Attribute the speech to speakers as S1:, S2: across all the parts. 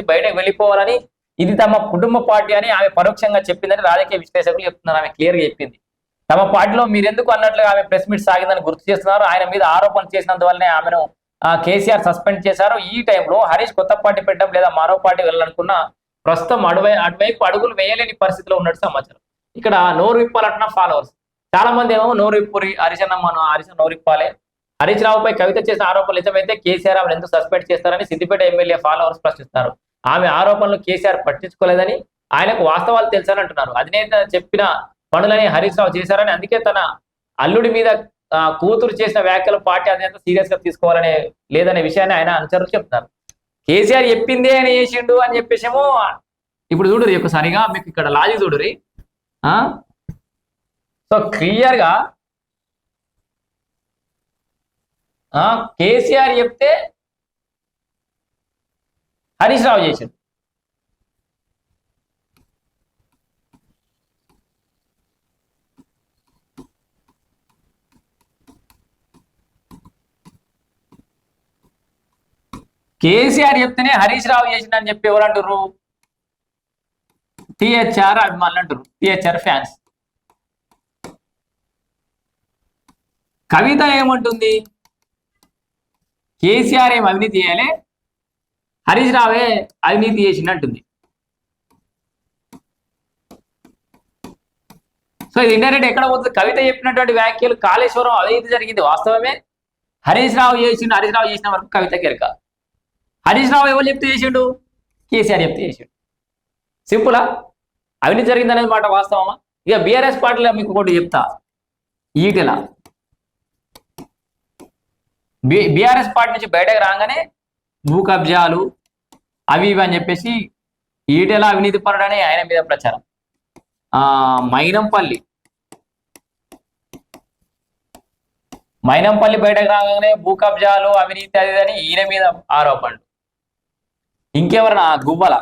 S1: నుంచి బయటకు వెళ్ళిపోవాలని ఇది తమ కుటుంబ పార్టీ అని ఆమె పరోక్షంగా చెప్పిందని రాజకీయ విశ్లేషకులు చెప్తున్నారు. ఆమె క్లియర్ గా చెప్పింది. తమ పార్టీలో మీరెందుకు అన్నట్లుగా ఆమె ప్రెస్ మీట్ సాగిందని గుర్తు చేస్తున్నారు. ఆయన మీద ఆరోపణలు చేసినందువల్లనే ఆమెను కేసీఆర్ సస్పెండ్ చేశారు. ఈ టైంలో హరీష్ కొత్త పార్టీ పెట్టడం లేదా మరో పార్టీ వెళ్ళాలనుకున్న ప్రస్తుతం అటువైపు అడుగులు వేయలేని పరిస్థితిలో ఉన్నట్టు సమాచారం. ఇక్కడ నోరు విప్పాలంటున్న ఫాలోవర్స్ చాలా మంది ఏమో నోరు విప్పురి హరీష్ నోరు విప్పాలి, హరీష్ రావుపై కవిత చేసిన ఆరోపణలు నిజమైతే కేసీఆర్ ఆమెను ఎందుకు సస్పెండ్ చేస్తారని సిద్దిపేట ఎమ్మెల్యే ఫాలోవర్స్ ప్రశ్నిస్తారు. ఆమె ఆరోపణలు కేసీఆర్ పట్టించుకోలేదని ఆయనకు వాస్తవాలు తెలుసని అంటున్నారు. అధినేత చెప్పిన పనులని హరీష్ రావు చేశారని, అందుకే తన అల్లుడి మీద కూతురు చేసిన వ్యాఖ్యలు పార్టీ అధినేత సీరియస్ గా తీసుకోవాలనే లేదనే విషయాన్ని ఆయన అనుచరులు చెప్తున్నారు. కేసీఆర్ చెప్పిందే అని చేసిండు అని చెప్పేసేమో. ఇప్పుడు చూడురి ఒకసారిగా మీకు ఇక్కడ లాజిక్ చూడురి. సో క్లియర్ గా కేసీఆర్ చెప్తే హరీష్ రావు చేసిండు. కేసీఆర్ చెప్తేనే హరీష్ రావు చేసిండని చెప్పి ఎవరు అంటారు? టిహెచ్ఆర్ అభిమానులు అంటారు, టిహెచ్ఆర్ ఫ్యాన్స్. కవిత ఏమంటుంది? కేసీఆర్ ఏం అవినీతి చేయాలి, హరీష్ రావే అవినీతి చేసిండు అంటుంది. సో ఇది ఇండైరెక్ట్ ఎక్కడ పోతుంది? కవిత చెప్పినటువంటి వ్యాఖ్యలు కాళేశ్వరం అవినీతి జరిగింది వాస్తవమే, హరీష్ రావు చేసిండు, హరీష్ రావు చేసిన వరకు కవిత కెరక. హరీష్ రావు ఎవరు చెప్తే చేసిండు? కేసీఆర్ చెప్తే చేసిండు. సింపులా? అవినీతి జరిగింది అనేది మాట వాస్తవమా? ఇక బీఆర్ఎస్ పార్టీలో మీకు ఒకటి చెప్తా. ఈటెల బీఆర్ఎస్ పార్టీ నుంచి బయటకు రాగానే భూ కబ్జాలు అవి ఇవి అని చెప్పేసి ఈటెల అవినీతి పరుడని ఆయన మీద ప్రచారం. మైనంపల్లి బయటకు రాగానే భూ కబ్జాలు అవినీతి అది అని ఈయన మీద ఆరోపణలు. ఇంకెవరన్నా గువ్వల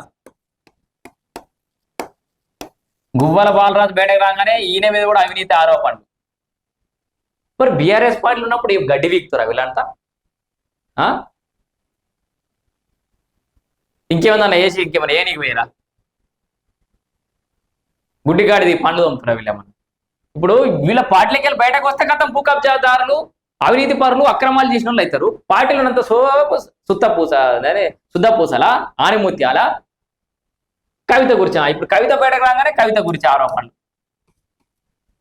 S1: బాలరాజు బయటకు రాగానే ఈయన మీద కూడా అవినీతి ఆరోపణలు. మరి బీఆర్ఎస్ పార్టీలు ఉన్నప్పుడు గడ్డి వీక్తురా వీళ్ళంతా? ఇంకేమన్నా వేసి ఇంకేమన్నా ఏ నీకు వేయరా? గుడ్డిగాడిది పండ్లు తొమ్ముతురా వీళ్ళేమన్నా? ఇప్పుడు వీళ్ళ పార్టీలకి వెళ్ళి బయటకు వస్తే కథం భూ కబ్జాదారులు అవినీతి పరులు అక్రమాలు చేసిన వాళ్ళు అవుతారు. పార్టీలు ఉన్నంత శుద్ధపూసలా ఆనిముత్యాల కవిత గురించి. ఇప్పుడు కవిత బయటకు రాగానే కవిత గురించి ఆరోపణలు.